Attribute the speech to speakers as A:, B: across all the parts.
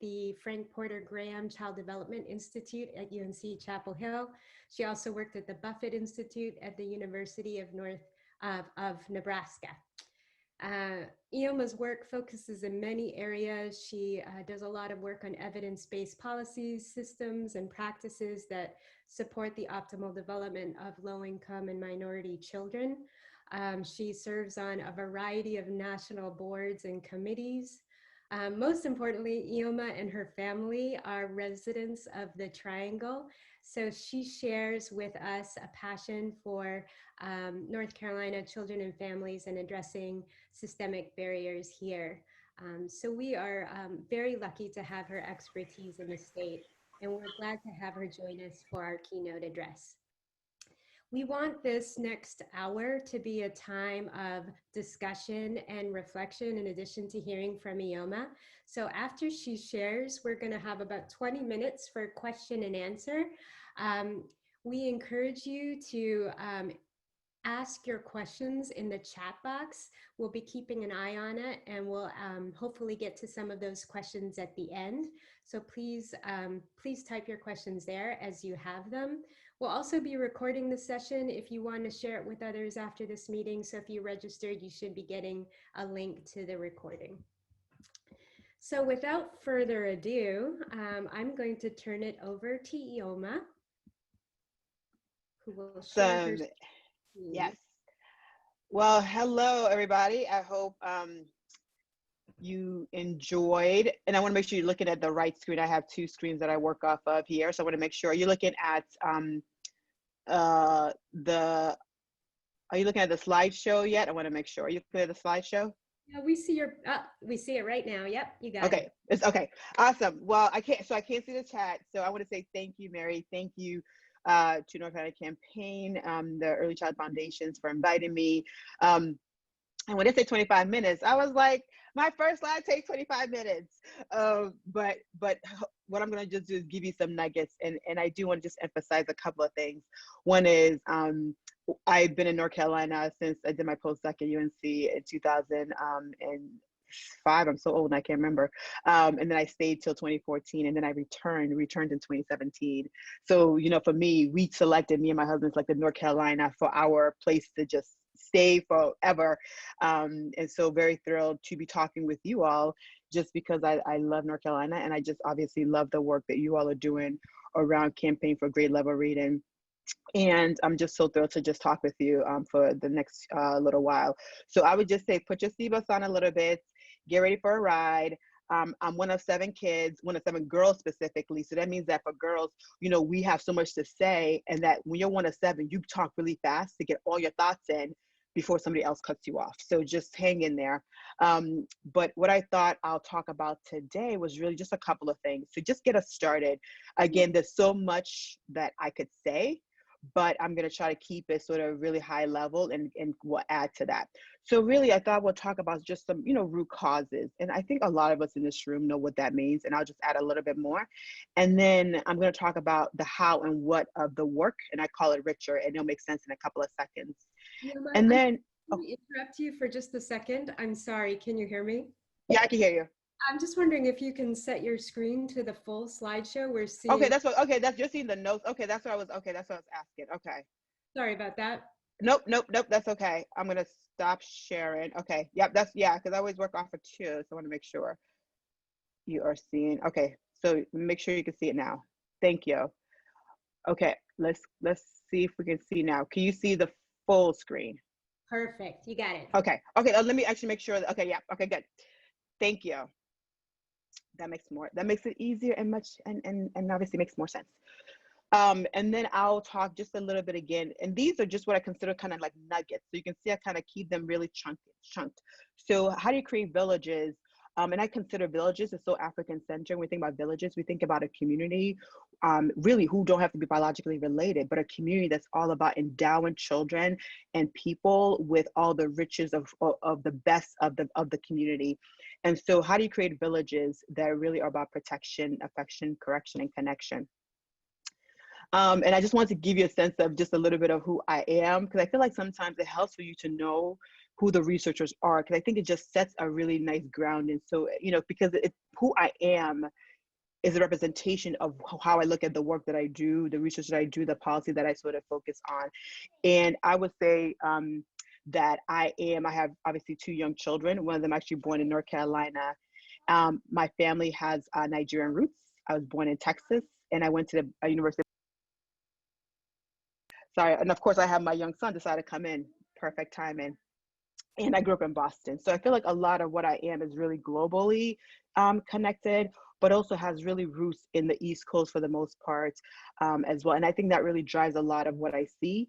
A: the Frank Porter Graham Child Development Institute at UNC Chapel Hill. She also worked at the Buffett Institute at the University of Nebraska. Ioma's work focuses in many areas. She does a lot of work on evidence-based policies, systems, and practices that support the optimal development of low-income and minority children. She serves on a variety of national boards and committees. Most importantly, Ioma and her family are residents of the Triangle. So she shares with us a passion for North Carolina children and families and addressing systemic barriers here. So we are very lucky to have her expertise in the state, and we're glad to have her join us for our keynote address. We want this next hour to be a time of discussion and reflection in addition to hearing from Ioma. So after she shares, we're going to have about 20 minutes for question and answer. We encourage you to ask your questions in the chat box. We'll be keeping an eye on it, and we'll hopefully get to some of those questions at the end. So please, please type your questions there as you have them. We'll also be recording the session if you want to share it with others after this meeting. So if you registered, you should be getting a link to the recording. So without further ado, I'm going to turn it over to Ioma, who will share her screen.
B: Yes. Well, hello, everybody. I hope you enjoyed, and I want to make sure you're looking at the right screen. I have two screens that I work off of here, so I want to make sure you're looking at are you looking at the slideshow yet? I want to make sure. Are you looking at the slideshow?
A: Yeah, we see we see it right now. Yep, you got
B: it. It's okay. Awesome. Well, I can't see the chat, so I want to say thank you, Mary. Thank you to North Carolina Campaign, the Early Child Foundations for inviting me. And when they say 25 minutes, I was like, my first slide takes 25 minutes. But what I'm gonna just do is give you some nuggets, and I do want to just emphasize a couple of things. One is I've been in North Carolina since I did my postdoc at UNC in 2005. I'm so old and I can't remember. And then I stayed till 2014, and then I returned in 2017. So, you know, for me, me and my husband selected North Carolina for our place to just stay forever. And so very thrilled to be talking with you all, just because I love North Carolina, and I just obviously love the work that you all are doing around Campaign for Grade Level Reading. And I'm just so thrilled to just talk with you for the next little while. So I would just say, put your seatbelts on a little bit, get ready for a ride. I'm one of 7 kids, one of 7 girls specifically. So that means that for girls, you know, we have so much to say, and that when you're one of 7, you talk really fast to get all your thoughts in before somebody else cuts you off. So just hang in there. But what I thought I'll talk about today was really just a couple of things to just get us started. Again, there's so much that I could say, but I'm going to try to keep it sort of really high level, and we'll add to that. So really, I thought we'll talk about just some, you know, root causes. And I think a lot of us in this room know what that means, and I'll just add a little bit more. And then I'm going to talk about the how and what of the work, and I call it richer, and it'll make sense in a couple of seconds. And then,
A: let me interrupt you for just a second. I'm sorry, can you hear me?
B: Yeah, I can hear you.
A: I'm just wondering if you can set your screen to the full slideshow. We're seeing.
B: Okay, that's you're seeing the notes. Okay, that's what I was asking. Okay.
A: Sorry about that.
B: Nope, that's okay. I'm gonna stop sharing. Okay, yep, because I always work off of 2, so I want to make sure you are seeing. Okay, so make sure you can see it now. Thank you. Okay, let's see if we can see now. Can you see the full screen?
A: Perfect, you got it.
B: Okay, let me actually make sure. Okay, yeah, okay, good. Thank you. That makes it easier and obviously makes more sense. And then I'll talk just a little bit again, and these are just what I consider kind of like nuggets. So you can see I kind of keep them really chunked. So how do you create villages? And I consider villages as so African-centered. When we think about villages, we think about a community, really who don't have to be biologically related, but a community that's all about endowing children and people with all the riches of the best of the community. And so how do you create villages that really are about protection, affection, correction, and connection? And I just wanted to give you a sense of just a little bit of who I am, because I feel like sometimes it helps for you to know who the researchers are, because I think it just sets a really nice grounding. So, you know, because who I am is a representation of how I look at the work that I do, the research that I do, the policy that I sort of focus on. And I would say that I have obviously 2 young children, one of them actually born in North Carolina. My family has Nigerian roots. I was born in Texas, and I went to the university. Sorry, and of course I have my young son decide to come in, perfect timing. And I grew up in Boston. So I feel like a lot of what I am is really globally connected, but also has really roots in the East Coast for the most part as well. And I think that really drives a lot of what I see.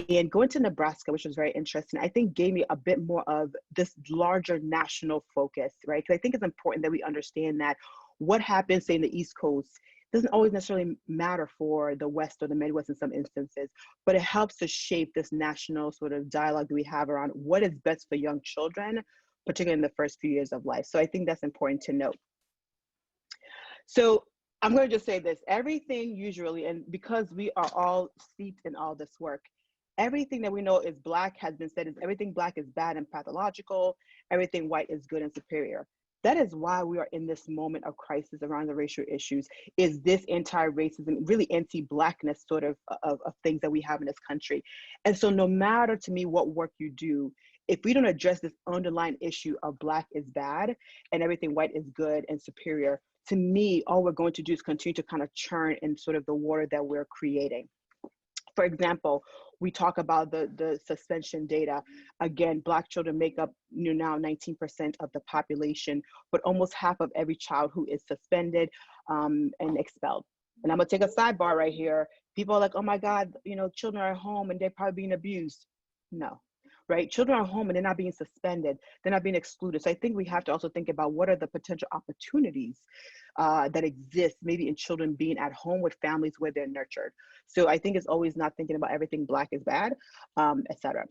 B: And going to Nebraska, which was very interesting, I think gave me a bit more of this larger national focus, right? Because I think it's important that we understand that what happens, say, in the East Coast doesn't always necessarily matter for the West or the Midwest in some instances, but it helps to shape this national sort of dialogue that we have around what is best for young children, particularly in the first few years of life. So I think that's important to note. So I'm going to just say this, everything usually, and because we are all steeped in all this work, everything that we know is Black has been said is everything Black is bad and pathological, everything white is good and superior. That is why we are in this moment of crisis around the racial issues, is this anti-racism, really anti-Blackness sort of things that we have in this country. And so no matter to me what work you do, if we don't address this underlying issue of Black is bad and everything white is good and superior, to me, all we're going to do is continue to kind of churn in sort of the water that we're creating. For example, we talk about the suspension data. Again, Black children make up now 19% of the population, but almost half of every child who is suspended and expelled. And I'm gonna take a sidebar right here. People are like, oh my God, children are at home and they're probably being abused. No, right? Children are home and they're not being suspended. They're not being excluded. So I think we have to also think about what are the potential opportunities that exist maybe in children being at home with families where they're nurtured. So I think it's always not thinking about everything Black is bad, et cetera.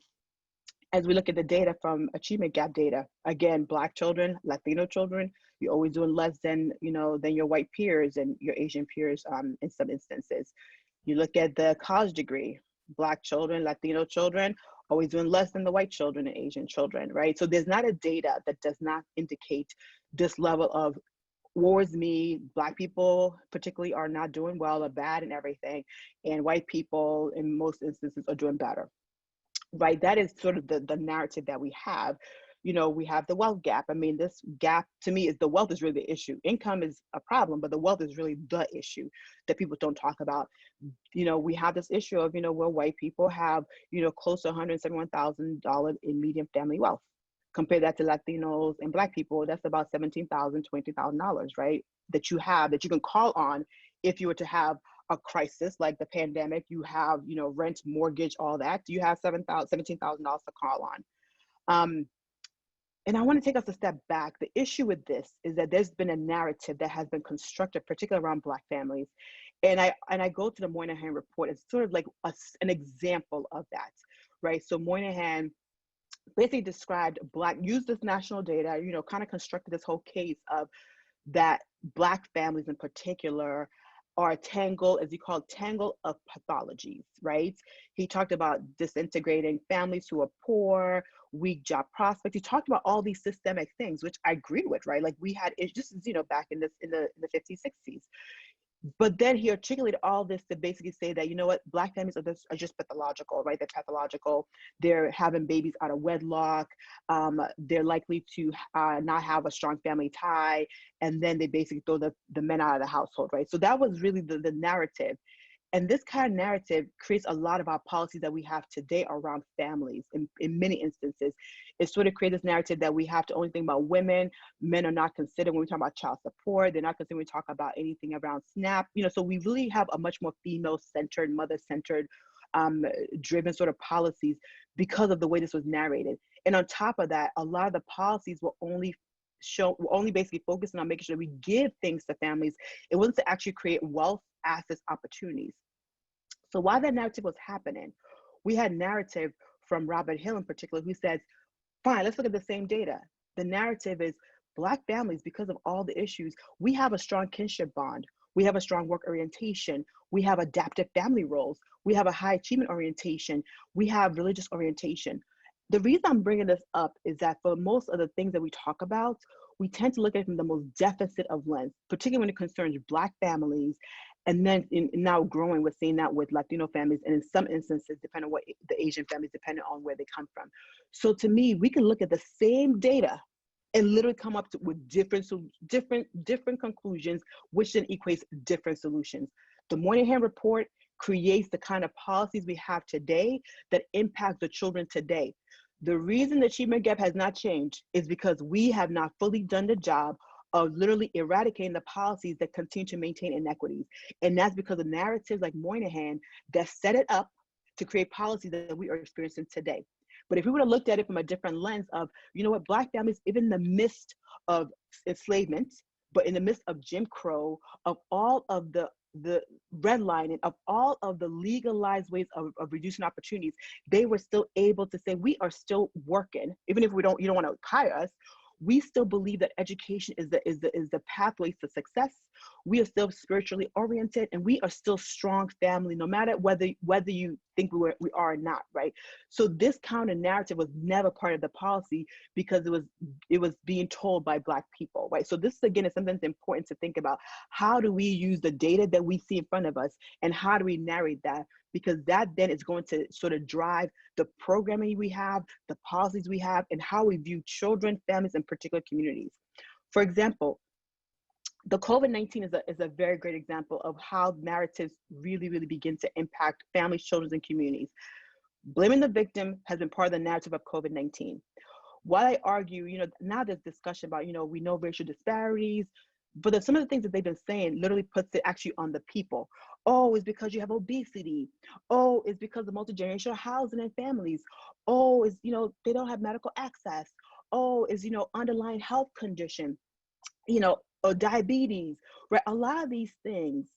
B: As we look at the data from achievement gap data, again, Black children, Latino children, you're always doing less than, than your white peers and your Asian peers in some instances. You look at the college degree, Black children, Latino children, always doing less than the white children and Asian children, right? So there's not a data that does not indicate this level of woe is me, Black people particularly are not doing well or bad and everything, and white people in most instances are doing better, right? That is sort of the narrative that we have. We have the wealth gap. I mean, this gap to me is the wealth is really the issue. Income is a problem, but the wealth is really the issue that people don't talk about. We have this issue of, where white people have, close to $171,000 in median family wealth. Compare that to Latinos and Black people, that's about $17,000, $20,000, right? That you can call on if you were to have a crisis like the pandemic. You have, rent, mortgage, all that. You have $17,000 to call on. And I want to take us a step back. The issue with this is that there's been a narrative that has been constructed, particularly around Black families. And I go to the Moynihan report as sort of like an example of that, right? So Moynihan basically described used this national data, kind of constructed this whole case of that Black families in particular are a tangle, as he called, tangle of pathologies, right? He talked about disintegrating families who are poor, weak job prospects. He talked about all these systemic things, which I agree with, right? Like we had, this is, back in the 50s, 60s. But then he articulated all this to basically say that, what, Black families are just pathological, right? They're pathological. They're having babies out of wedlock. They're likely to not have a strong family tie. And then they basically throw the men out of the household, right? So that was really the narrative. And this kind of narrative creates a lot of our policies that we have today around families in many instances. It sort of creates this narrative that we have to only think about women. Men are not considered when we talk about child support. They're not considered when we talk about anything around SNAP. So we really have a much more female-centered, mother-centered, driven sort of policies because of the way this was narrated. And on top of that, a lot of the policies were only basically focusing on making sure we give things to families. It wasn't to actually create wealth, assets, opportunities. So while that narrative was happening, we had narrative from Robert Hill in particular, who says, fine, let's look at the same data. The narrative is Black families, because of all the issues, we have a strong kinship bond. We have a strong work orientation. We have adaptive family roles. We have a high achievement orientation. We have religious orientation. The reason I'm bringing this up is that for most of the things that we talk about, we tend to look at it from the most deficit of lens, particularly when it concerns Black families. And then now growing, we're seeing that with Latino families, and in some instances, depending on what the Asian families, depending on where they come from. So to me, we can look at the same data and literally come up with different conclusions, which then equates different solutions. The Moynihan report creates the kind of policies we have today that impact the children today. The reason the achievement gap has not changed is because we have not fully done the job of literally eradicating the policies that continue to maintain inequities. And that's because of narratives like Moynihan that set it up to create policies that we are experiencing today. But if we would have looked at it from a different lens of, you know what, Black families, even in the midst of enslavement, but in the midst of Jim Crow, of all of the redlining, of all of the legalized ways of reducing opportunities, they were still able to say, we are still working, even if you don't want to hire us. We still believe that education is the pathway to success. We are still spiritually oriented, and we are still strong family, no matter whether you think we are or not, right? So this counter narrative was never part of the policy because it was being told by Black people, right? So this again is something that's important to think about. How do we use the data that we see in front of us, and how do we narrate that? Because that then is going to sort of drive the programming we have, the policies we have, and how we view children, families, and particular communities. For example, the COVID-19 is a very great example of how narratives really, really begin to impact families, children, and communities. Blaming the victim has been part of the narrative of COVID-19. While I argue, now there's discussion about, we know racial disparities, but some of the things that they've been saying literally puts it actually on the people. Oh, it's because you have obesity. Oh, it's because of multi-generational housing and families. Oh, it's, they don't have medical access. Oh, it's, underlying health condition, or diabetes, right? A lot of these things,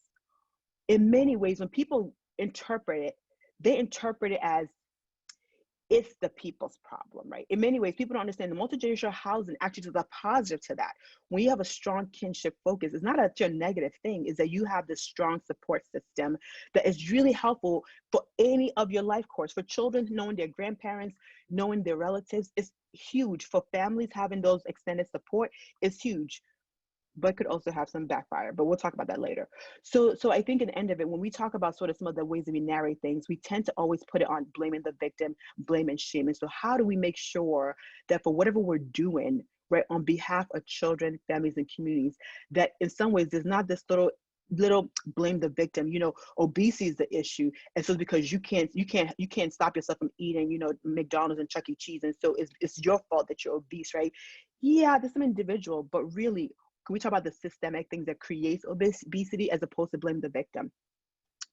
B: in many ways, when people interpret it, they interpret it as it's the people's problem, right? In many ways, people don't understand the multi-generational housing actually is a positive to that. When you have a strong kinship focus, it's not a negative thing, is that you have this strong support system that is really helpful for any of your life course. For children, knowing their grandparents, knowing their relatives is huge. For families, having those extended support is huge, but could also have some backfire, but we'll talk about that later. So I think at the end of it, when we talk about sort of some of the ways that we narrate things, we tend to always put it on blaming the victim, blame and shame. And so how do we make sure that for whatever we're doing, right, on behalf of children, families, and communities, that in some ways there's not this little blame the victim, obesity is the issue. And so because you can't stop yourself from eating, McDonald's and Chuck E. Cheese. And so it's your fault that you're obese, right? Yeah, there's some individual, but really, can we talk about the systemic things that creates obesity as opposed to blame the victim,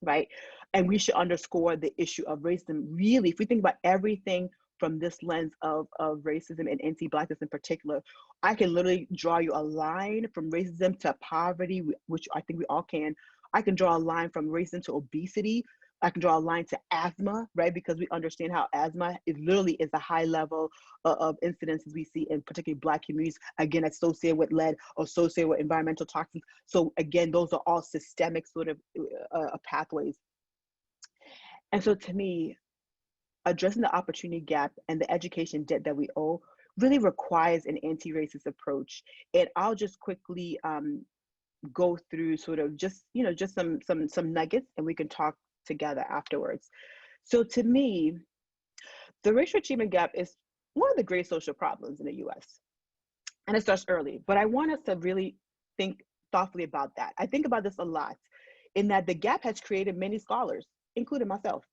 B: right? And we should underscore the issue of racism. Really, if we think about everything from this lens of racism and anti-Blackness in particular, I can literally draw you a line from racism to poverty, which I think we all can. I can draw a line from racism to obesity. I can draw a line to asthma, right? Because we understand how asthma literally is a high level of incidences we see in particularly Black communities, again, associated with lead, associated with environmental toxins. So again, those are all systemic sort of pathways. And so to me, addressing the opportunity gap and the education debt that we owe really requires an anti-racist approach. And I'll just quickly go through sort of just some nuggets, and we can talk together afterwards. So to me, the racial achievement gap is one of the great social problems in the US. And it starts early, but I want us to really think thoughtfully about that. I think about this a lot, in that the gap has created many scholars, including myself.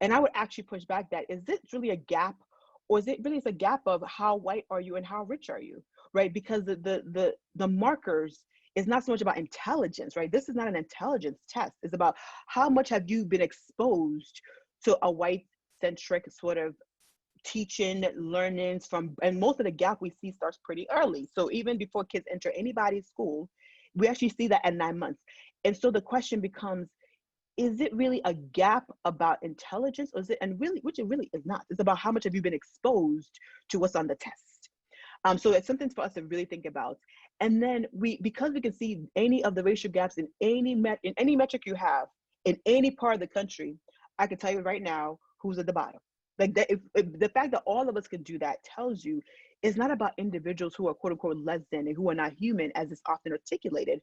B: And I would actually push back that, is it really a gap, or is it really a gap of how white are you and how rich are you, right? Because the markers is not so much about intelligence, right? This is not an intelligence test. It's about how much have you been exposed to a white-centric sort of teaching, learnings from, and most of the gap we see starts pretty early. So even before kids enter anybody's school, we actually see that at 9 months. And so the question becomes, is it really a gap about intelligence, or is it, and really, which it really is not. It's about how much have you been exposed to what's on the test. So it's something for us to really think about. And then because we can see any of the racial gaps in any metric you have in any part of the country, I can tell you right now who's at the bottom. Like that, if the fact that all of us can do that tells you it's not about individuals who are quote unquote less than and who are not human, as is often articulated,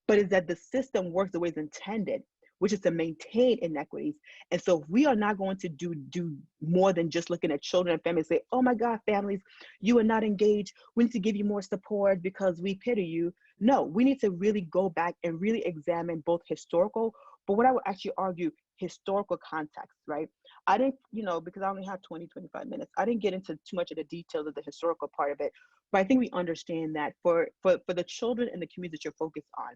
B: but is that the system works the way it's intended, which is to maintain inequities. And so if we are not going to do more than just looking at children and families, say, oh my God, families, you are not engaged. We need to give you more support because we pity you. No, we need to really go back and really examine both historical, but what I would actually argue, historical context, right? I didn't, because I only have 20, 25 minutes, I didn't get into too much of the details of the historical part of it, but I think we understand that for the children and the communities that you're focused on,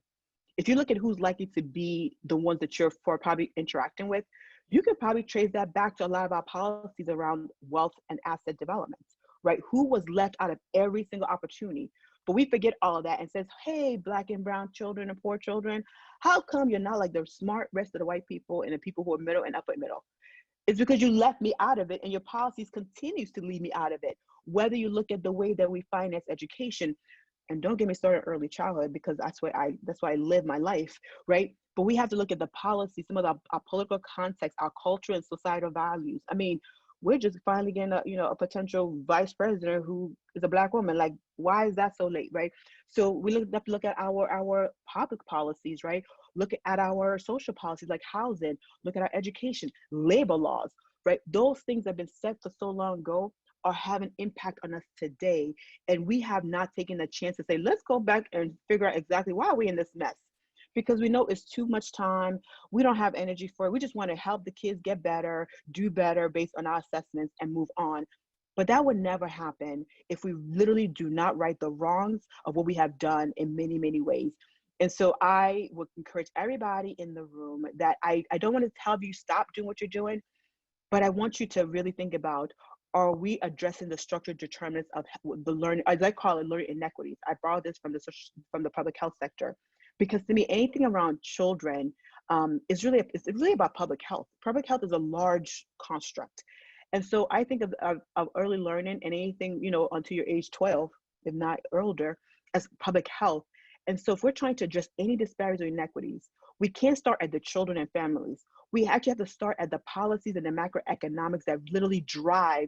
B: if you look at who's likely to be the ones that you're probably interacting with, you could probably trace that back to a lot of our policies around wealth and asset development, right? Who was left out of every single opportunity? But we forget all of that and says, hey, Black and brown children and poor children, how come you're not like the smart rest of the white people and the people who are middle and upper middle? It's because you left me out of it, and your policies continues to leave me out of it. Whether you look at the way that we finance education, and don't get me started early childhood, because that's why I live my life, right? But we have to look at the policy, some of our political context, our culture and societal values. I mean, we're just finally getting a potential vice president who is a Black woman. Like, why is that so late, right? So we have to look at our public policies, right? Look at our social policies like housing, look at our education, labor laws, right? Those things have been set for so long ago are having impact on us today. And we have not taken the chance to say, let's go back and figure out exactly why are we in this mess? Because we know it's too much time. We don't have energy for it. We just want to help the kids get better, do better based on our assessments and move on. But that would never happen if we literally do not right the wrongs of what we have done in many, many ways. And so I would encourage everybody in the room that I don't want to tell you stop doing what you're doing, but I want you to really think about, are we addressing the structural determinants of the learning, as I call it, learning inequities? I borrowed this from the public health sector, because to me, anything around children it's really about public health. Public health is a large construct. And so I think of early learning and anything, until your age 12, if not older, as public health. And so if we're trying to address any disparities or inequities, we can't start at the children and families. We actually have to start at the policies and the macroeconomics that literally drive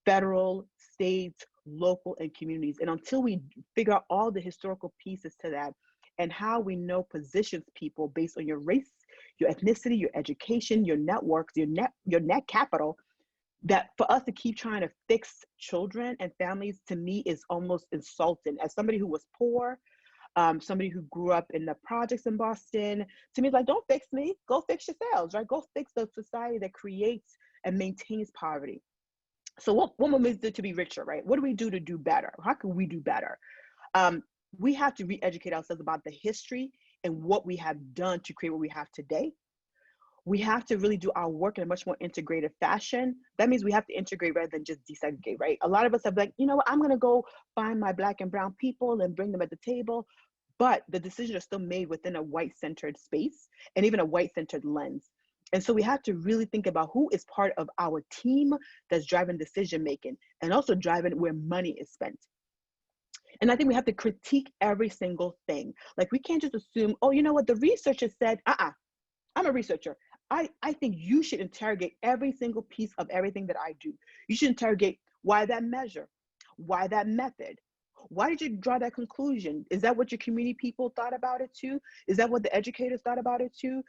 B: federal, state, local, and communities. And until we figure out all the historical pieces to that and how we know positions people based on your race, your ethnicity, your education, your networks, your net capital, that for us to keep trying to fix children and families, to me, is almost insulting. As somebody who was poor, somebody who grew up in the projects in Boston, to me, it's like, don't fix me, go fix yourselves, right? Go fix the society that creates and maintains poverty. So what women do to be richer, right? What do we do to do better? How can we do better? We have to re-educate ourselves about the history and what we have done to create what we have today. We have to really do our work in a much more integrated fashion. That means we have to integrate rather than just desegregate, right? A lot of us have like, you know what, I'm going to go find my Black and brown people and bring them at the table. But the decisions are still made within a white-centered space and even a white-centered lens. And so we have to really think about who is part of our team that's driving decision-making and also driving where money is spent. And I think we have to critique every single thing. Like, we can't just assume, oh, you know what, the researcher said, I'm a researcher. I think you should interrogate every single piece of everything that I do. You should interrogate why that measure, why that method, why did you draw that conclusion? Is that what your community people thought about it too? Is that what the educators thought about it too?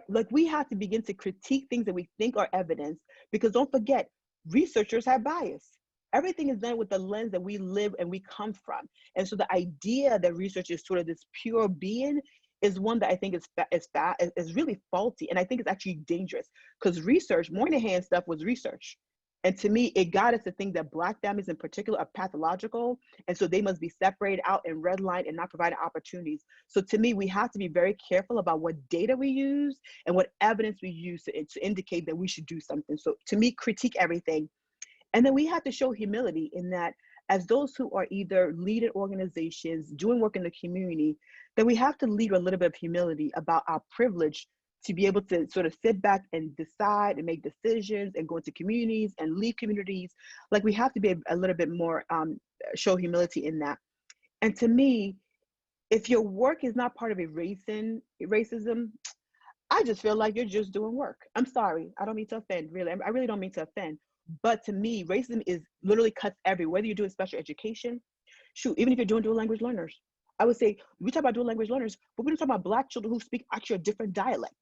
B: Like, we have to begin to critique things that we think are evidence, because don't forget, researchers have bias. Everything is done with the lens that we live and we come from. And so the idea that research is sort of this pure being is one that I think is really faulty. And I think it's actually dangerous, because research, Moynihan stuff was research. And to me, it got us to think that Black families in particular are pathological. And so they must be separated out and redlined and not provided opportunities. So to me, we have to be very careful about what data we use and what evidence we use to indicate that we should do something. So to me, critique everything. And then we have to show humility in that, as those who are either leading organizations, doing work in the community, that we have to lead with a little bit of humility about our privilege to be able to sort of sit back and decide and make decisions and go into communities and lead communities. Like, we have to be a little bit more, show humility in that. And to me, if your work is not part of racism, I just feel like you're just doing work. I'm sorry. I don't mean to offend, really. I really don't mean to offend. But to me, racism is literally cuts everywhere. Whether you're doing special education, shoot, even if you're doing dual language learners. I would say we talk about dual language learners, but we don't talk about Black children who speak actually a different dialect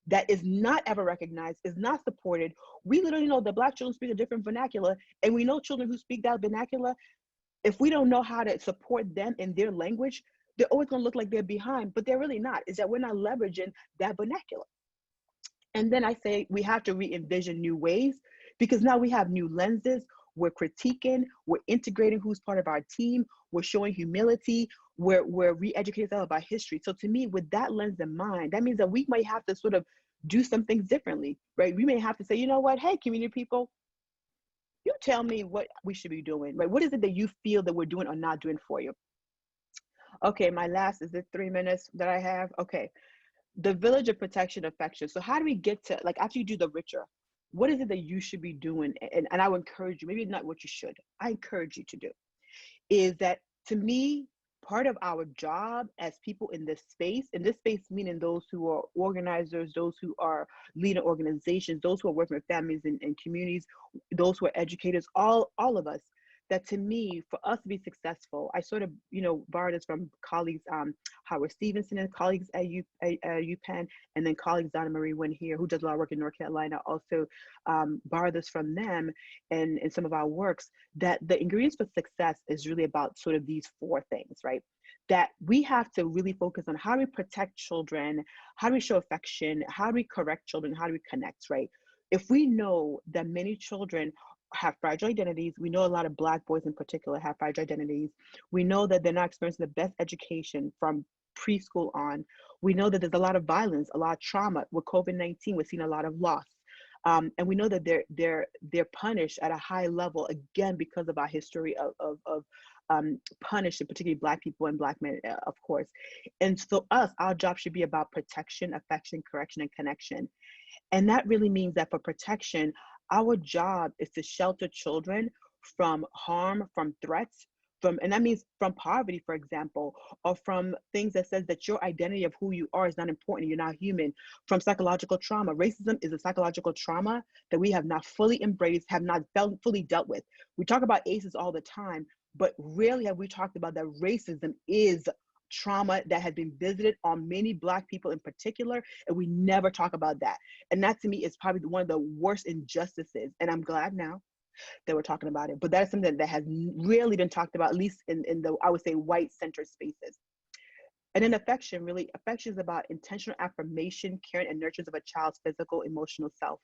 B: that is not ever recognized, is not supported. We literally know that Black children speak a different vernacular, and we know children who speak that vernacular, if we don't know how to support them in their language, they're always going to look like they're behind, but they're really not. Is that we're not leveraging that vernacular. And then I say we have to re-envision new ways, because now we have new lenses. We're critiquing, we're integrating who's part of our team, we're showing humility, we're re-educating ourselves about history. So to me, with that lens in mind, that means that we might have to sort of do some things differently, right? We may have to say, you know what, hey, community people, you tell me what we should be doing, right? What is it that you feel that we're doing or not doing for you? Okay, my last, is it 3 minutes that I have? Okay, the village of protection affection. So how do we get to, like, after you do the richer, what is it that you should be doing? And I would encourage you, maybe not what you should, I encourage you to do, is that, to me, part of our job as people in this space meaning those who are organizers, those who are leading organizations, those who are working with families and communities, those who are educators, all of us, that to me, for us to be successful, I sort of, borrowed this from colleagues, Howard Stevenson and colleagues at UPenn, and then colleagues Donna Marie Wynn here, who does a lot of work in North Carolina, also borrow this from them and in some of our works, that the ingredients for success is really about sort of these 4 things, right? That we have to really focus on how do we protect children, how do we show affection, how do we correct children, how do we connect, right? If we know that many children have fragile identities, we know a lot of Black boys in particular have fragile identities, we know that they're not experiencing the best education from preschool on, we know that there's a lot of violence, a lot of trauma. With COVID-19, we're seeing a lot of loss. And we know that they're punished at a high level, again, because of our history of punishing, particularly Black people and Black men, of course. And so our job should be about protection, affection, correction, and connection. And that really means that for protection, our job is to shelter children from harm, from threats, and that means from poverty, for example, or from things that says that your identity of who you are is not important, you're not human, from psychological trauma. Racism is a psychological trauma that we have not fully embraced, have not fully dealt with. We talk about ACEs all the time, but rarely have we talked about that racism is trauma that has been visited on many Black people in particular, and we never talk about that. And that, to me, is probably one of the worst injustices. And I'm glad now that we're talking about it, but that is something that has rarely been talked about, at least in the, I would say, white centered spaces. And then affection is about intentional affirmation, caring, and nurturance of a child's physical, emotional self.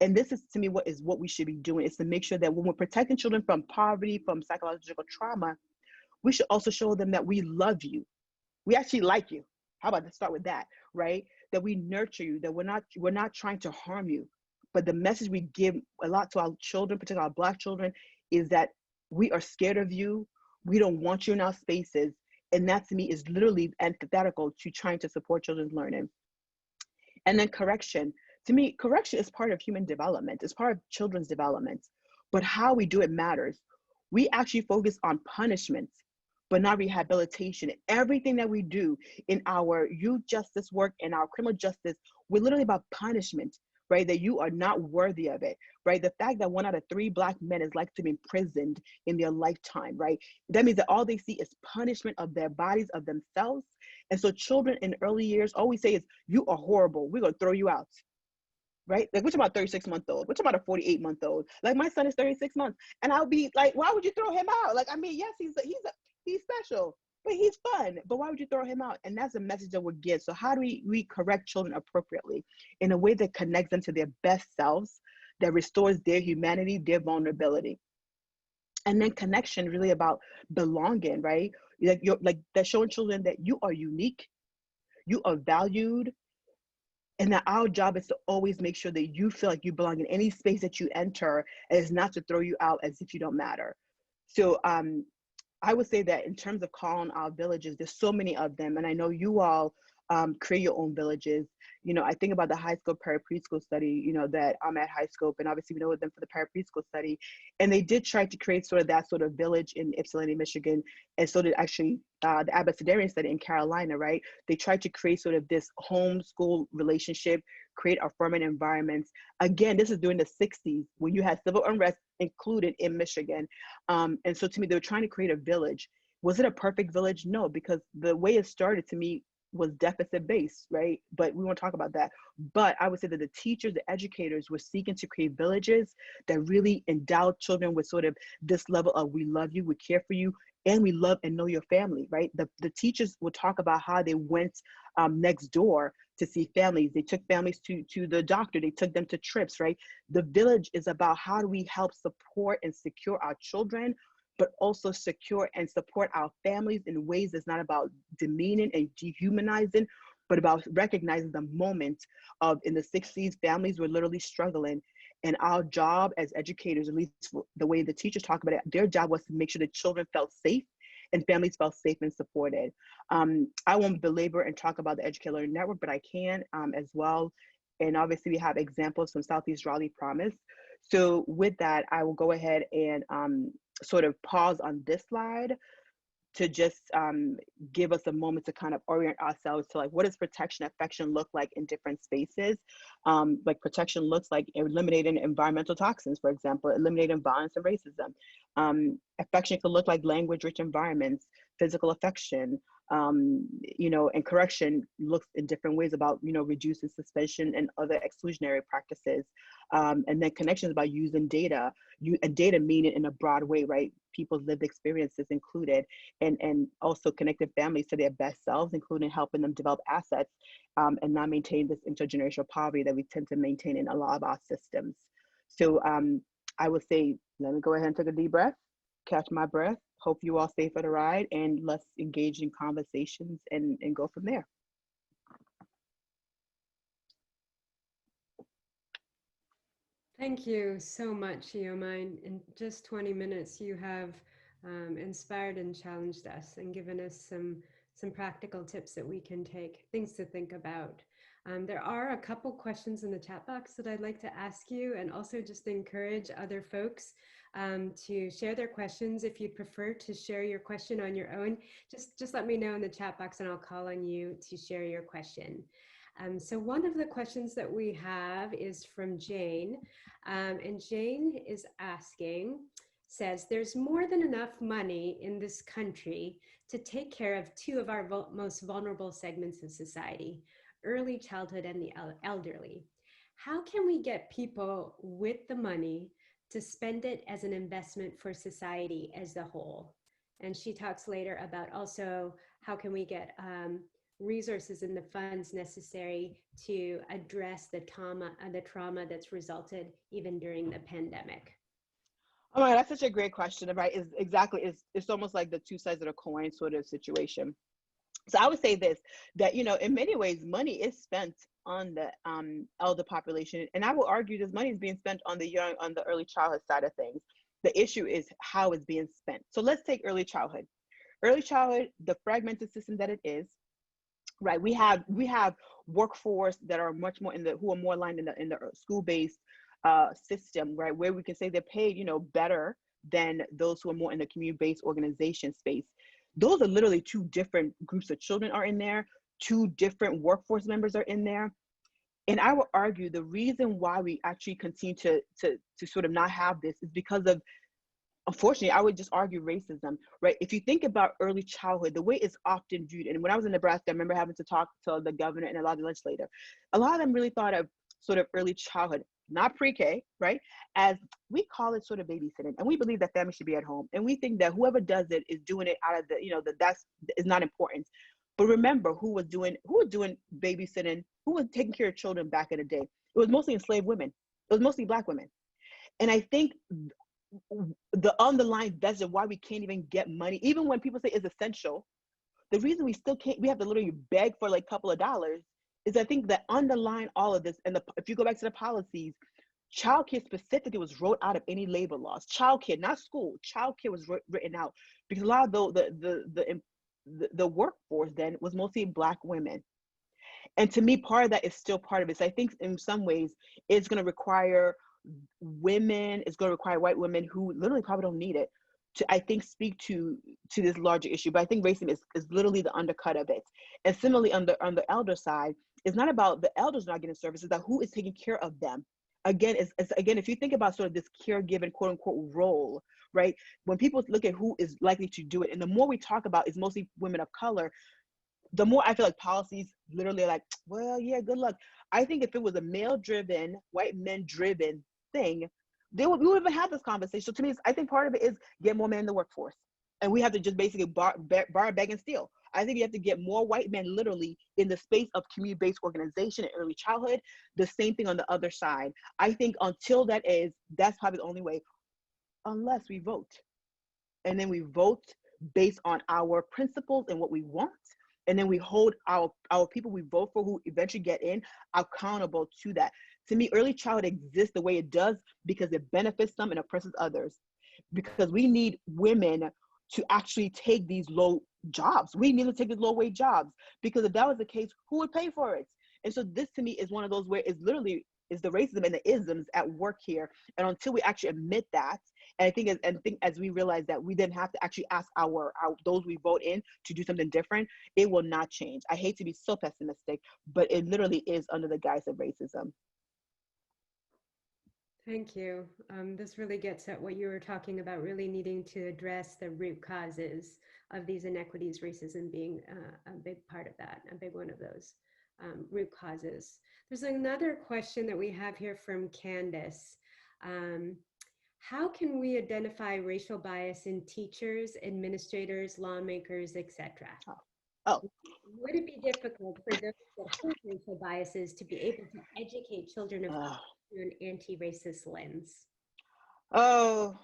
B: And this is, to me, what we should be doing, is to make sure that when we're protecting children from poverty, from psychological trauma, we should also show them that we love you. We actually like you. How about to start with that, right? That we nurture you, that we're not trying to harm you. But the message we give a lot to our children, particularly our Black children, is that we are scared of you. We don't want you in our spaces. And that, to me, is literally antithetical to trying to support children's learning. And then correction. To me, correction is part of human development. It's part of children's development. But how we do it matters. We actually focus on punishment, but not rehabilitation. Everything that we do in our youth justice work and our criminal justice, we're literally about punishment, right? That you are not worthy of it, right? The fact that 1 out of 3 Black men is likely to be imprisoned in their lifetime, right? That means that all they see is punishment of their bodies, of themselves. And so children in early years always say is, you are horrible, we're gonna throw you out. Right? Like, we're talking about 36-month-old. We're talking about a 48-month-old. Like, my son is 36 months. And I'll be like, why would you throw him out? Like, I mean, yes, he's special, but he's fun. But why would you throw him out? And that's a message that we get. So how do we correct children appropriately in a way that connects them to their best selves, that restores their humanity, their vulnerability? And then connection, really about belonging, right? Like that's showing children that you are unique, you are valued, and that our job is to always make sure that you feel like you belong in any space that you enter, and it's not to throw you out as if you don't matter. So I would say that in terms of calling our villages, there's so many of them. And I know you all create your own villages. I think about the high scope preschool study, that I'm at high scope, and obviously we know them for the preschool study. And they did try to create sort of that sort of village in Ypsilanti, Michigan. And so did actually the Abecedarian study in Carolina, right? They tried to create sort of this homeschool relationship, create affirming environments. Again, this is during the 60s when you had civil unrest included in Michigan. And so to me, they were trying to create a village. Was it a perfect village? No, because the way it started to me was deficit based, right? But we won't talk about that. But I would say that the teachers, the educators were seeking to create villages that really endowed children with sort of this level of we love you, we care for you, and we love and know your family, right? The teachers would talk about how they went next door to see families. They took families to the doctor. They took them to trips, right? The village is about how do we help support and secure our children, but also secure and support our families in ways that's not about demeaning and dehumanizing, but about recognizing the moment of in the 60s, families were literally struggling. And our job as educators, at least the way the teachers talk about it, their job was to make sure that children felt safe and families felt safe and supported. I won't belabor and talk about the Educator Learning Network, but I can as well. And obviously we have examples from Southeast Raleigh Promise. So with that, I will go ahead and sort of pause on this slide to just give us a moment to kind of orient ourselves to like, what does protection affection look like in different spaces? Like protection looks like eliminating environmental toxins, for example, eliminating violence and racism. Affection could look like language-rich environments, physical affection, and correction looks in different ways about, reducing suspension and other exclusionary practices. And then connections by using data, and data meaning in a broad way, right? People's lived experiences included, and also connecting families to their best selves, including helping them develop assets and not maintain this intergenerational poverty that we tend to maintain in a lot of our systems. So I would say, let me go ahead and take a deep breath, catch my breath. Hope you all stay for the ride, and let's engage in conversations and go from there.
A: Thank you so much, Ioma. In just 20 minutes, you have inspired and challenged us and given us some practical tips that we can take, things to think about. There are a couple questions in the chat box that I'd like to ask you, and also just encourage other folks to share their questions. If you'd prefer to share your question on your own, just let me know in the chat box and I'll call on you to share your question. So one of the questions that we have is from Jane, and Jane is says, there's more than enough money in this country to take care of two of our most vulnerable segments of society, early childhood and the elderly. How can we get people with the money to spend it as an investment for society as a whole? And she talks later about also how can we get resources and the funds necessary to address the trauma that's resulted even during the pandemic.
B: Oh my God, that's such a great question, right? It's almost like the two sides of the coin sort of situation. So I would say this, that, in many ways, money is spent on the elder population. And I will argue this money is being spent on the early childhood side of things. The issue is how it's being spent. So let's take early childhood. Early childhood, the fragmented system that it is, right? We have workforce that are much more who are more aligned in the school-based system, right? Where we can say they're paid, better than those who are more in the community-based organization space. Those are literally two different groups of children are in there, two different workforce members are in there. And I will argue the reason why we actually continue to sort of not have this is because of, unfortunately, I would just argue racism, right? If you think about early childhood, the way it's often viewed, and when I was in Nebraska, I remember having to talk to the governor and a lot of the legislators. A lot of them really thought of sort of early childhood, not pre-K, right? As we call it sort of babysitting. And we believe that families should be at home. And we think that whoever does it is doing it out of that's is not important. But remember who was doing babysitting, who was taking care of children back in the day. It was mostly enslaved women. It was mostly Black women. And I think the underlying that's why we can't even get money, even when people say it's essential. The reason we still can't, we have to literally beg for like a couple of dollars, is I think that underlying all of this, and if you go back to the policies, childcare specifically was wrote out of any labor laws. Childcare, not school, childcare was written out because a lot of the workforce then was mostly Black women. And to me, part of that is still part of it. So I think in some ways it's going to require women, it's going to require white women who literally probably don't need it to, I think, speak to this larger issue. But I think racism is literally the undercut of it. And similarly on the elder side, it's not about the elders not getting services, it's about who is taking care of them. Again, it's again, if you think about sort of this caregiving quote unquote role, right? When people look at who is likely to do it, and the more we talk about is mostly women of color, the more I feel like policies literally are like, well, yeah, good luck. I think if it was a male driven, white men driven thing, we would even have this conversation. So to me, I think part of it is get more men in the workforce. And we have to just basically borrow, beg, and steal. I think you have to get more white men literally in the space of community-based organization and early childhood. The same thing on the other side. I think until that's probably the only way, unless we vote. And then we vote based on our principles and what we want. And then we hold our people we vote for who eventually get in accountable to that. To me, early childhood exists the way it does because it benefits some and oppresses others. Because we need women to actually take these low jobs. We need to take these low wage jobs, because if that was the case, who would pay for it? And so this to me is one of those where it's literally is the racism and the isms at work here. And until we actually admit that, and I think as we realize that we then have to actually ask our those we vote in to do something different, it will not change. I hate to be so pessimistic, but it literally is under the guise of racism.
A: Thank you. This really gets at what you were talking about, really needing to address the root causes of these inequities, racism being a big part of that, a big one of those root causes. There's another question that we have here from Candace. How can we identify racial bias in teachers, administrators, lawmakers, etc.?
B: Oh.
A: Would it be difficult for those that hold racial biases to be able to educate children of color through an anti-racist lens?
B: Oh,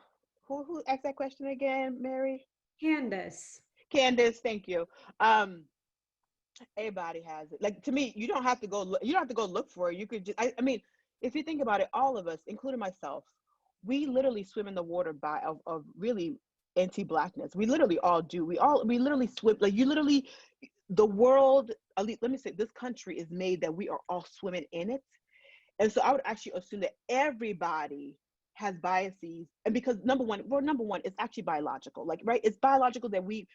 B: who asked that question again, Mary?
A: Candace.
B: Candace, thank you. Everybody has it. Like, to me, you don't have to go look for it. You could just I mean, if you think about it, all of us, including myself, we literally swim in the water of really anti-blackness. We literally all do. We literally swim, like, you literally, the world, at least let me say, this country is made that we are all swimming in it. And so I would actually assume that everybody has biases. And because number one, it's actually biological. Like, right, it's biological that we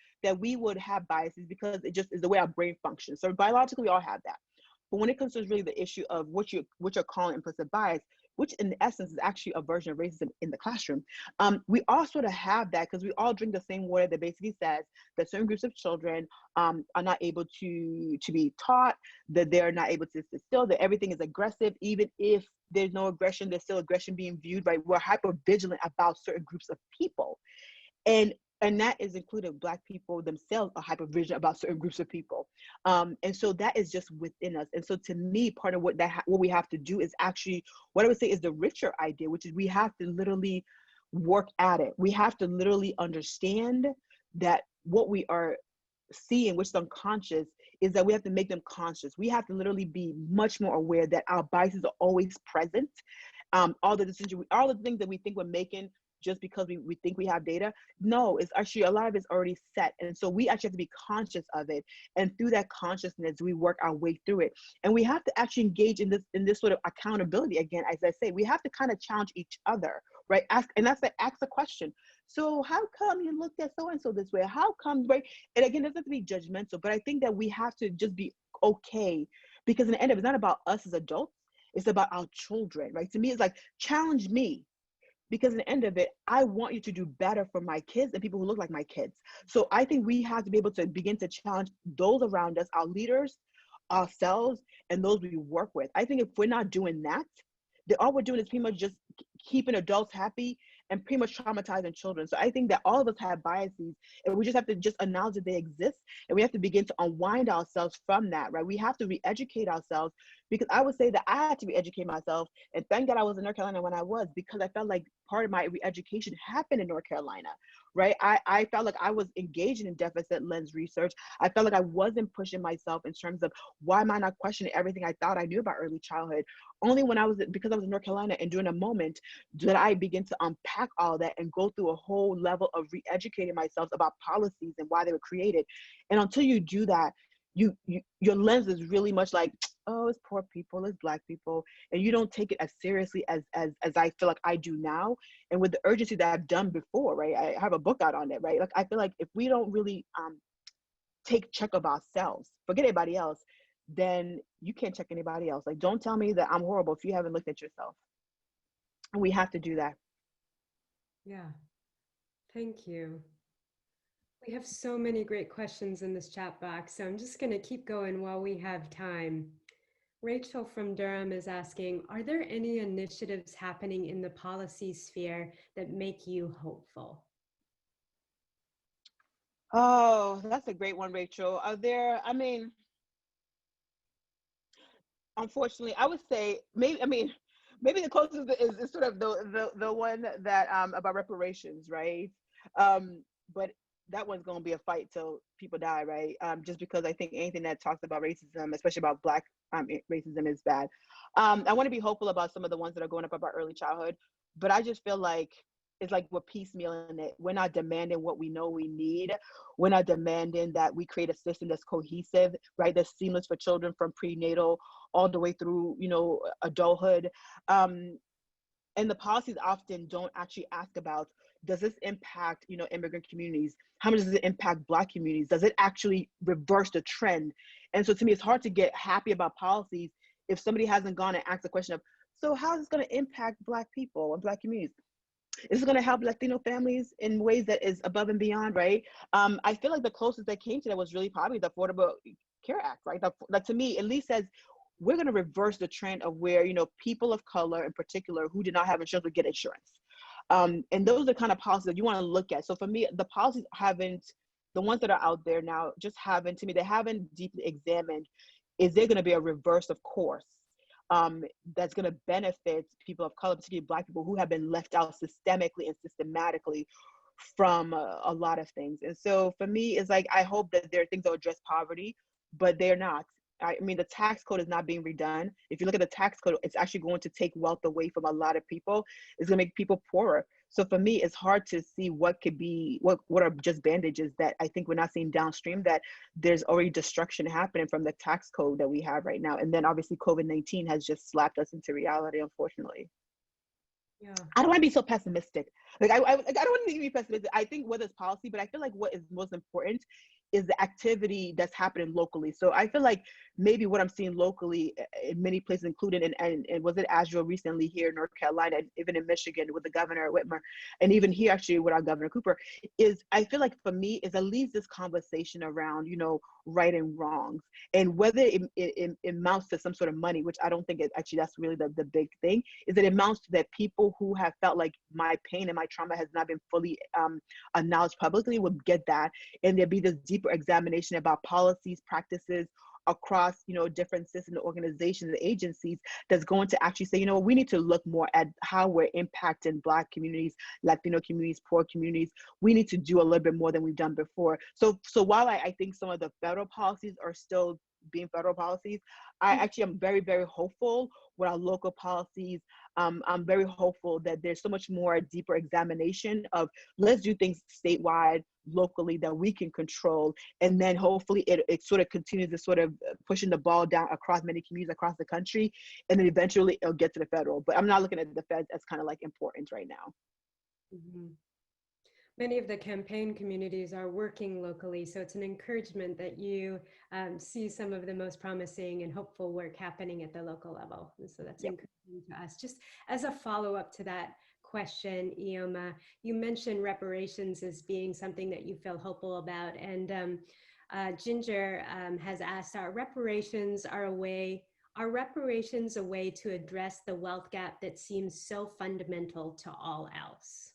B: would have biases because it just is the way our brain functions. So biologically, we all have that. But when it comes to really the issue of what you're calling implicit bias, which in essence is actually a version of racism in the classroom, we all sort of have that because we all drink the same water that basically says that certain groups of children are not able to be taught, that they're not able to sit still, that everything is aggressive. Even if there's no aggression, there's still aggression being viewed, right? We're hyper vigilant about certain groups of people. And that is included Black people themselves are hyper vigilant about certain groups of people. And so that is just within us. And so to me, part of what we have to do is actually, what I would say is the richer idea, which is we have to literally work at it. We have to literally understand that what we are seeing, which is unconscious, is that we have to make them conscious. We have to literally be much more aware that our biases are always present. All the things that we think we're making just because we think we have data. No, it's actually a lot of it's already set. And so we actually have to be conscious of it. And through that consciousness, we work our way through it. And we have to actually engage in this sort of accountability. Again, as I say, we have to kind of challenge each other, right? Ask a question. So how come you looked at so-and-so this way? How come, right? And again, it doesn't have to be judgmental, but I think that we have to just be okay, because in the end of it, it's not about us as adults, it's about our children, right? To me, it's like, challenge me. Because in the end of it, I want you to do better for my kids and people who look like my kids. So I think we have to be able to begin to challenge those around us, our leaders, ourselves, and those we work with. I think if we're not doing that, then all we're doing is pretty much just keeping adults happy and pretty much traumatizing children. So I think that all of us have biases, and we just have to just acknowledge that they exist, and we have to begin to unwind ourselves from that, right? We have to re-educate ourselves, because I would say that I had to re-educate myself, and thank God I was in North Carolina when I was, because I felt like part of my re-education happened in North Carolina, right? I felt like I was engaging in deficit lens research. I felt like I wasn't pushing myself in terms of, why am I not questioning everything I thought I knew about early childhood? Only because I was in North Carolina and during a moment did I begin to unpack all that and go through a whole level of re-educating myself about policies and why they were created. And until you do that, your lens is really much like, oh, it's poor people, it's Black people, and you don't take it as seriously as I feel like I do now, and with the urgency that I've done before, right? I have a book out on it, right? Like I feel like if we don't really take check of ourselves, forget everybody else, then you can't check anybody else. Like, don't tell me that I'm horrible if you haven't looked at yourself. And we have to do that.
A: Yeah, thank you. We have so many great questions in this chat box, so I'm just going to keep going while we have time. Rachel from Durham is asking, are there any initiatives happening in the policy sphere that make you hopeful?
B: Oh, that's a great one, Rachel. Are there, I mean, unfortunately, I would say maybe, I mean, maybe the closest is sort of the one that about reparations, right? But that one's going to be a fight till people die, right? Just because I think anything that talks about racism, especially about Black racism, is bad. I want to be hopeful about some of the ones that are going up about early childhood, but I just feel like it's like we're piecemealing it. We're not demanding what we know we need. We're not demanding that we create a system that's cohesive, right? That's seamless for children from prenatal all the way through, adulthood. And the policies often don't actually ask about, does this impact, immigrant communities? How much does it impact Black communities? Does it actually reverse the trend? And so to me, it's hard to get happy about policies if somebody hasn't gone and asked the question of, so how is this going to impact Black people and Black communities? Is it going to help Latino families in ways that is above and beyond, right? I feel like the closest they came to that was really probably the Affordable Care Act, right? That to me at least says we're going to reverse the trend of where people of color in particular who did not have insurance would get insurance. And those are the kind of policies that you want to look at. So for me, the policies haven't, the ones that are out there now, just haven't, to me, they haven't deeply examined, is there going to be a reverse of course that's going to benefit people of color, particularly Black people who have been left out systemically and systematically from a lot of things. And so for me, it's like, I hope that there are things that address poverty, but they're not. I mean, the tax code is not being redone. If you look at the tax code, it's actually going to take wealth away from a lot of people. It's going to make people poorer. So for me, it's hard to see what could be, what are just bandages that I think we're not seeing downstream, that there's already destruction happening from the tax code that we have right now. And then obviously COVID-19 has just slapped us into reality, unfortunately.
A: Yeah.
B: I don't want to be so pessimistic. Like I don't want to be pessimistic. I think whether it's policy, but I feel like what is most important is the activity that's happening locally. So I feel like maybe what I'm seeing locally in many places, including and was it Asheville recently here in North Carolina, and even in Michigan with the governor Whitmer, and even here actually with our Governor Cooper, is I feel like for me is at least this conversation around right and wrongs, and whether it amounts to some sort of money, which I don't think it actually, that's really the big thing, is that it amounts to that people who have felt like my pain and my trauma has not been fully acknowledged publicly would get that, and there'd be this deeper examination about policies, practices across different systems, organizations, and agencies that's going to actually say, we need to look more at how we're impacting Black communities, Latino communities, poor communities. We need to do a little bit more than we've done before. So while I think some of the federal policies are still being federal policies, I actually am very, very hopeful with our local policies. I'm very hopeful that there's so much more deeper examination of, let's do things statewide, locally, that we can control, and then hopefully it sort of continues to sort of pushing the ball down across many communities across the country, and then eventually it'll get to the federal. But I'm not looking at the feds as kind of like important right now.
A: Mm-hmm. Many of the campaign communities are working locally, so it's an encouragement that you see some of the most promising and hopeful work happening at the local level. And so that's encouraging to us. Just as a follow-up to that question, Ioma, you mentioned reparations as being something that you feel hopeful about. And Ginger has asked, are reparations a way to address the wealth gap that seems so fundamental to all else?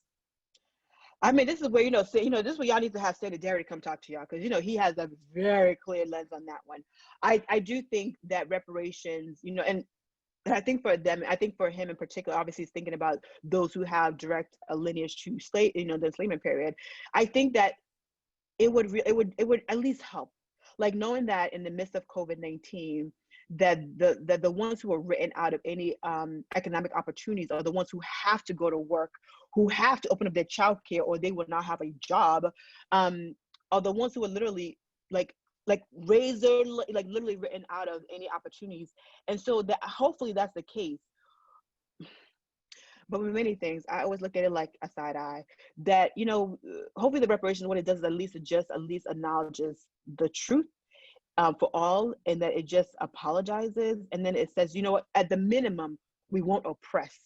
B: I mean, this is where, this is where y'all need to have Senator Derry come talk to y'all, because, he has a very clear lens on that one. I do think that reparations, and I think for them, I think for him in particular, obviously he's thinking about those who have direct lineage to the enslavement period. I think that it would at least help, like knowing that in the midst of COVID-19, that the ones who are written out of any economic opportunities are the ones who have to go to work, who have to open up their childcare, or they will not have a job, are the ones who are literally like like razor, like literally written out of any opportunities. And so that hopefully that's the case. But with many things, I always look at it like a side eye that, hopefully the reparations, what it does is at least acknowledges the truth for all, and that it just apologizes. And then it says, you know what, at the minimum, we won't oppress.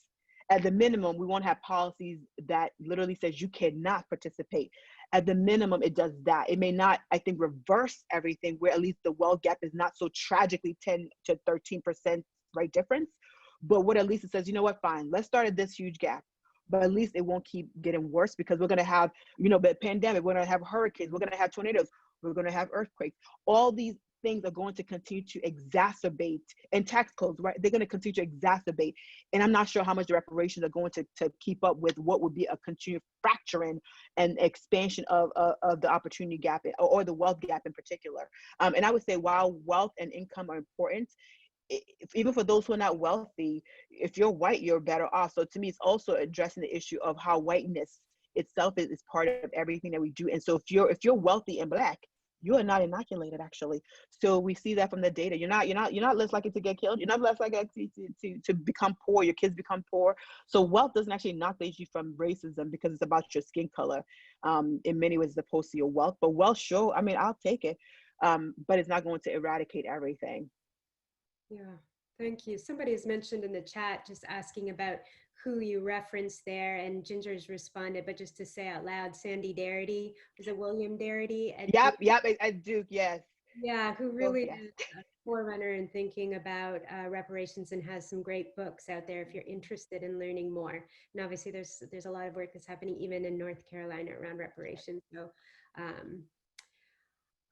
B: At the minimum, we won't have policies that literally says you cannot participate. At the minimum, it does that. It may not, I think, reverse everything, where at least the wealth gap is not so tragically 10 to 13%, right, difference. But what at least it says, you know what, fine, let's start at this huge gap. But at least it won't keep getting worse, because we're going to have, the pandemic, we're going to have hurricanes, we're going to have tornadoes, we're going to have earthquakes. All these things are going to continue to exacerbate, and tax codes, right? They're going to continue to exacerbate. And I'm not sure how much the reparations are going to keep up with what would be a continued fracturing and expansion of the opportunity gap, or the wealth gap in particular. And I would say, while wealth and income are important, even for those who are not wealthy, if you're white, you're better off. So to me, it's also addressing the issue of how whiteness itself is part of everything that we do. And so if you're wealthy and Black, you are not inoculated, actually. So we see that from the data. You're not less likely to get killed. You're not less likely to become poor. Your kids become poor. So wealth doesn't actually inoculate you from racism, because it's about your skin color, in many ways, as opposed to your wealth. But wealth, sure, I mean, I'll take it, but it's not going to eradicate everything.
A: Yeah, thank you. Somebody has mentioned in the chat, just asking about who you referenced there, and Ginger's responded, but just to say out loud, Sandy Darity, was it William Darity at Duke?
B: Yep, at Duke, yes.
A: Yeah, who
B: Both,
A: really
B: yes.
A: is a forerunner in thinking about reparations, and has some great books out there if you're interested in learning more. And obviously there's a lot of work that's happening even in North Carolina around reparations. So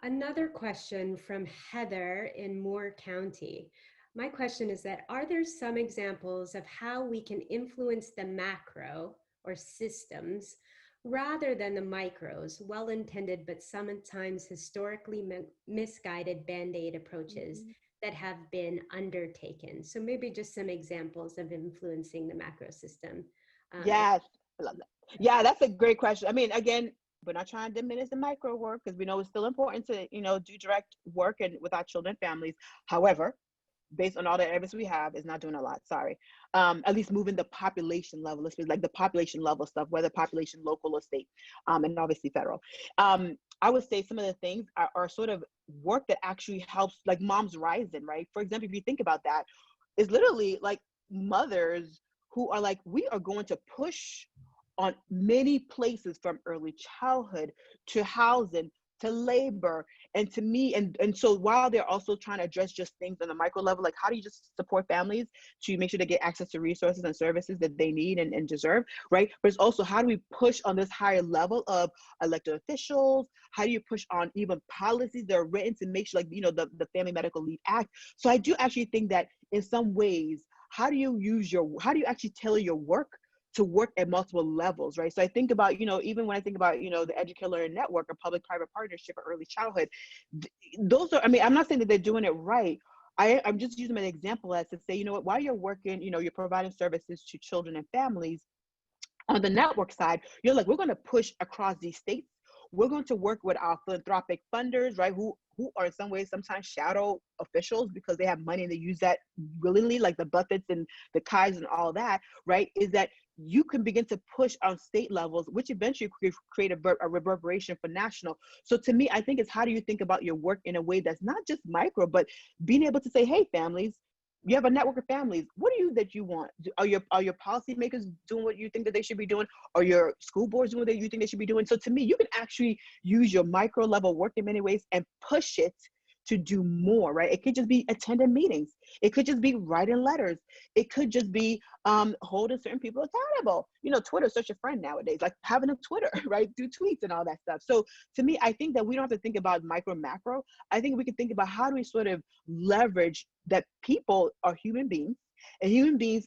A: another question from Heather in Moore County. My question is that, are there some examples of how we can influence the macro or systems rather than the micros, well-intended but sometimes historically misguided Band-Aid approaches that have been undertaken? So maybe just some examples of influencing the macro system.
B: Yes. Yeah, that's a great question. I mean, again, we're not trying to diminish the micro work, because we know it's still important to, do direct work and with our children and families. However, based on all the evidence we have, is not doing a lot. Sorry. At least moving the population level, let's be like the population level stuff, whether population local or state, and obviously federal. I would say some of the things are sort of work that actually helps, like Moms Rising, right? For example, if you think about that, it's literally like mothers who are like, we are going to push on many places, from early childhood to housing to labor. And to me, and so while they're also trying to address just things on the micro level, like how do you just support families to make sure they get access to resources and services that they need and deserve, right? But it's also, how do we push on this higher level of elected officials? How do you push on even policies that are written to make sure, like, the Family Medical Leave Act? So I do actually think that in some ways, how do you actually tailor your work to work at multiple levels, right? So I think about, even when I think about, the Educator Network, or public-private partnership, or early childhood, those are, I mean, I'm not saying that they're doing it right. I'm just using an example as to say, you know what, while you're working, you're providing services to children and families, on the network side, you're like, we're going to push across these states. We're going to work with our philanthropic funders, right? Who are in some ways sometimes shadow officials, because they have money and they use that willingly, like the Buffetts and the Kais and all that, right? Is that you can begin to push on state levels, which eventually create a reverberation for national. So to me, I think it's, how do you think about your work in a way that's not just micro, but being able to say, hey, families, you have a network of families. What are you that you want? Are your policymakers doing what you think that they should be doing? Are your school boards doing what you think they should be doing? So to me, you can actually use your micro level work in many ways and push it to do more, right? It could just be attending meetings. It could just be writing letters. It could just be holding certain people accountable. Twitter's such a friend nowadays, like having a Twitter, right? Do tweets and all that stuff. So to me, I think that we don't have to think about micro, macro. I think we can think about, how do we sort of leverage that people are human beings, and human beings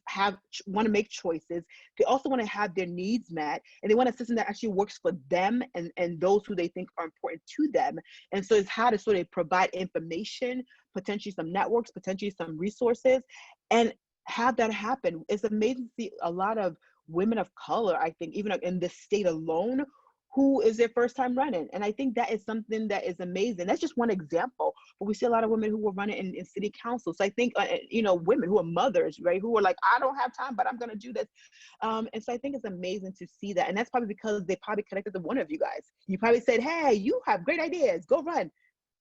B: want to make choices. They also want to have their needs met, and they want a system that actually works for them and those who they think are important to them. And so it's how to sort of provide information, potentially some networks, potentially some resources, and have that happen. It's amazing to see a lot of women of color, I think, even in this state alone, who is their first time running. And I think that is something that is amazing. That's just one example, but we see a lot of women who are running in city council. So I think, women who are mothers, right, who are like, I don't have time, but I'm going to do this. And so I think it's amazing to see that. And that's probably because they probably connected to one of you guys. You probably said, hey, you have great ideas, go run.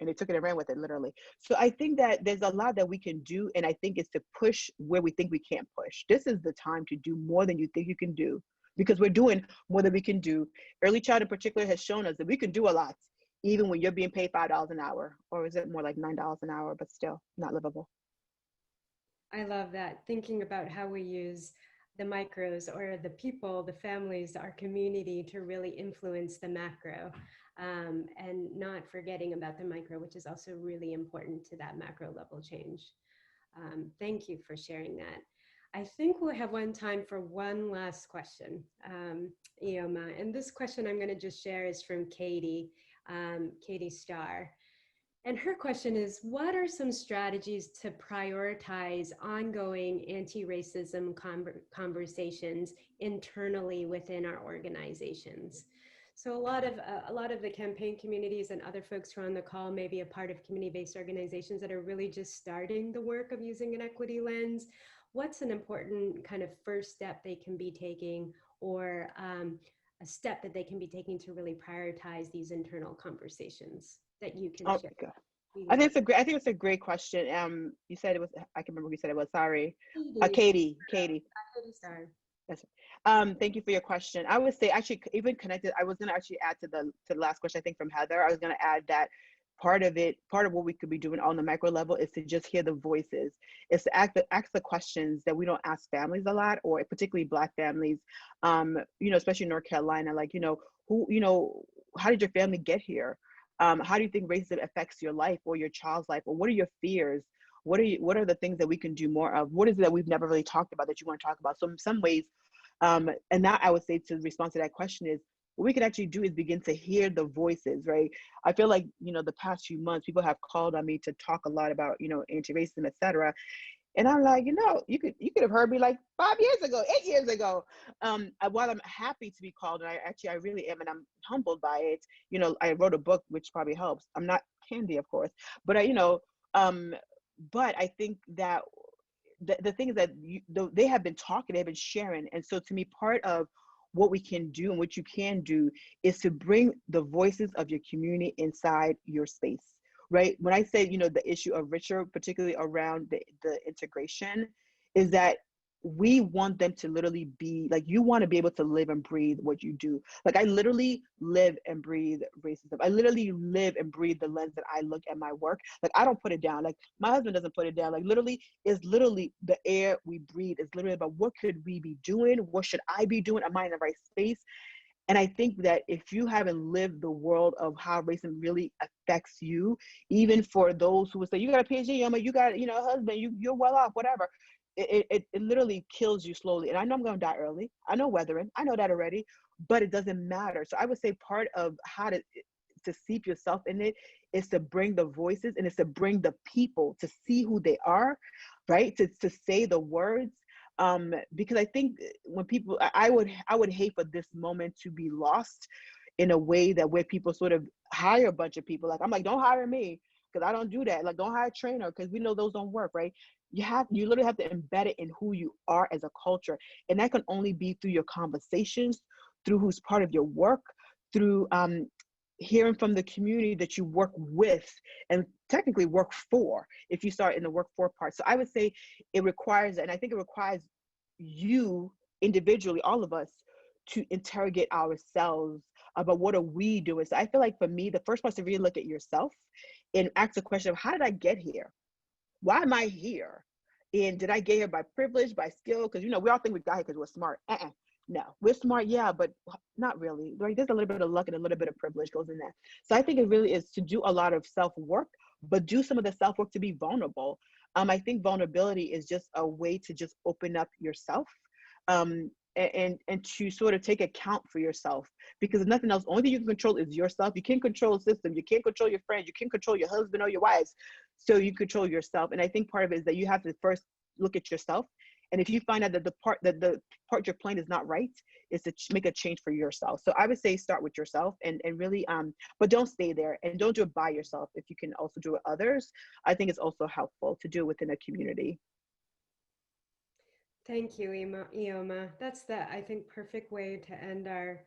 B: And they took it and ran with it, literally. So I think that there's a lot that we can do. And I think it's to push where we think we can't push. This is the time to do more than you think you can do, because we're doing more than we can do. Early child in particular has shown us that we can do a lot, even when you're being paid $5 an hour, or is it more like $9 an hour, but still not livable.
A: I love that. Thinking about how we use the micros, or the people, the families, our community, to really influence the macro, and not forgetting about the micro, which is also really important to that macro level change. Thank you for sharing that. I think we'll have time for one last question, Ioma. And this question I'm going to just share is from Katie, Katie Starr. And her question is, what are some strategies to prioritize ongoing anti-racism conversations internally within our organizations? So a lot of the campaign communities and other folks who are on the call may be a part of community-based organizations that are really just starting the work of using an equity lens. What's an important kind of first step they can be taking, or a step that they can be taking to really prioritize these internal conversations that you can share?
B: I think it's a great question. You said it was, I can remember who you said it was, sorry. Katie.
A: Sorry.
B: Yes. Thank you for your question. I would say, actually, even connected, I was going to actually add to the last question, I think, from Heather. I was going to add that part of what we could be doing on the micro level is to just hear the voices. It's to ask the questions that we don't ask families a lot, or particularly Black families, especially in North Carolina, like, how did your family get here? How do you think racism affects your life or your child's life? Or what are your fears? What are the things that we can do more of? What is it that we've never really talked about that you want to talk about? So in some ways, and that I would say, to respond to that question, is what we can actually do is begin to hear the voices, right? I feel like, the past few months, people have called on me to talk a lot about, anti-racism, et cetera. And I'm like, you could have heard me like 5 years ago, 8 years ago. While I'm happy to be called, and I really am, and I'm humbled by it. I wrote a book, which probably helps. I'm not Candy, of course, but but I think that the thing is that they have been talking, they've been sharing. And so to me, part of what we can do and what you can do is to bring the voices of your community inside your space, right? When I say, the issue of Richard, particularly around the integration, is that we want them to literally be like, you want to be able to live and breathe what you do. Like, I literally live and breathe racism. I literally live and breathe the lens that I look at my work. Like, I don't put it down. Like, my husband doesn't put it down. Like, literally, it's literally the air we breathe. It's literally about, what could we be doing? What should I be doing? Am I in the right space? And I think that if you haven't lived the world of how racism really affects you, even for those who would say, you got a PhD, you got, a husband, you're well off, whatever. It literally kills you slowly. And I know I'm going to die early. I know weathering. I know that already, but it doesn't matter. So I would say part of how to seep yourself in it is to bring the voices, and it's to bring the people to see who they are, right? To say the words. Because I think when people, I would hate for this moment to be lost in a way that where people sort of hire a bunch of people. Like, I'm like, don't hire me, because I don't do that. Like, don't hire a trainer, because we know those don't work, right? You literally have to embed it in who you are as a culture. And that can only be through your conversations, through who's part of your work, through hearing from the community that you work with and technically work for, if you start in the work for part. So I would say it requires, and I think it requires you individually, all of us, to interrogate ourselves about what are we doing. So I feel like for me, the first part is to really look at yourself and ask the question of, how did I get here? Why am I here? And did I get here by privilege, by skill? Because, we all think we got here because we're smart. No, we're smart, yeah, but not really. Right? There's a little bit of luck and a little bit of privilege goes in there. So I think it really is to do a lot of self-work, but do some of the self-work to be vulnerable. I think vulnerability is just a way to just open up yourself, and to sort of take account for yourself, because if nothing else, the only thing you can control is yourself. You can't control the system. You can't control your friends. You can't control your husband or your wives. So you control yourself. And I think part of it is that you have to first look at yourself And if you find out that the part you're playing is not right, is to make a change for yourself. So I would say start with yourself, and really, but don't stay there, and don't do it by yourself. If you can also do it with others, I think it's also helpful to do it within a community.
A: Thank you, Ioma. That's the, I think, perfect way to end our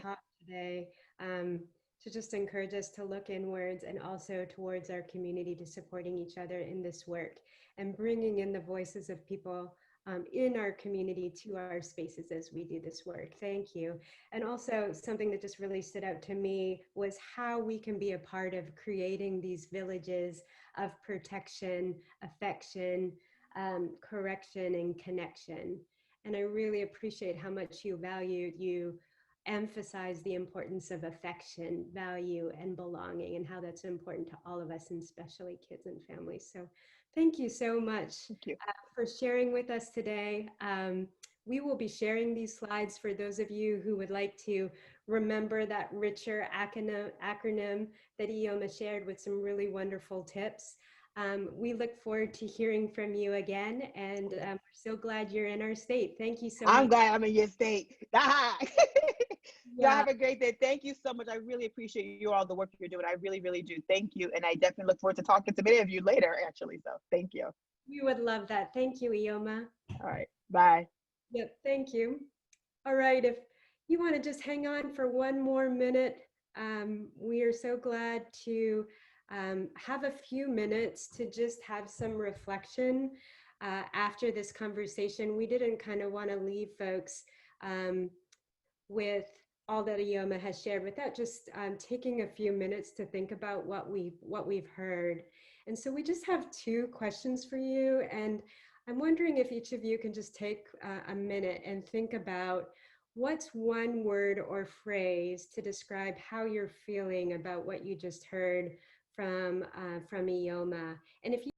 A: talk today. Um, to just encourage us to look inwards and also towards our community, to supporting each other in this work and bringing in the voices of people in our community to our spaces as we do this work. Thank you. And also something that just really stood out to me was how we can be a part of creating these villages of protection, affection, correction, and connection. And I really appreciate how much you emphasize the importance of affection, value, and belonging, and how that's important to all of us, and especially kids and families. So thank you so much
B: Thank you.
A: for sharing with us today. We will be sharing these slides for those of you who would like to remember that richer acronym that Ioma shared with some really wonderful tips. We look forward to hearing from you again, and we're so glad you're in our state. Thank you so
B: I'm
A: much.
B: glad I'm in your state. No,
A: Yeah,
B: have a great day. Thank you so much. I really appreciate you all the work you're doing. I really, really do. Thank you. And I definitely look forward to talking to many of you later, actually. So thank you.
A: we would love that. Thank you, Ioma.
B: All right. Bye.
A: Yep, thank you. All right, if you want to just hang on for one more minute, we are so glad to have a few minutes to just have some reflection after this conversation. We didn't kind of want to leave folks um, with all that Ioma has shared without just taking a few minutes to think about what we've heard. And so we just have two questions for you, and I'm wondering if each of you can just take a minute and think about what's one word or phrase to describe how you're feeling about what you just heard from Ioma. And if you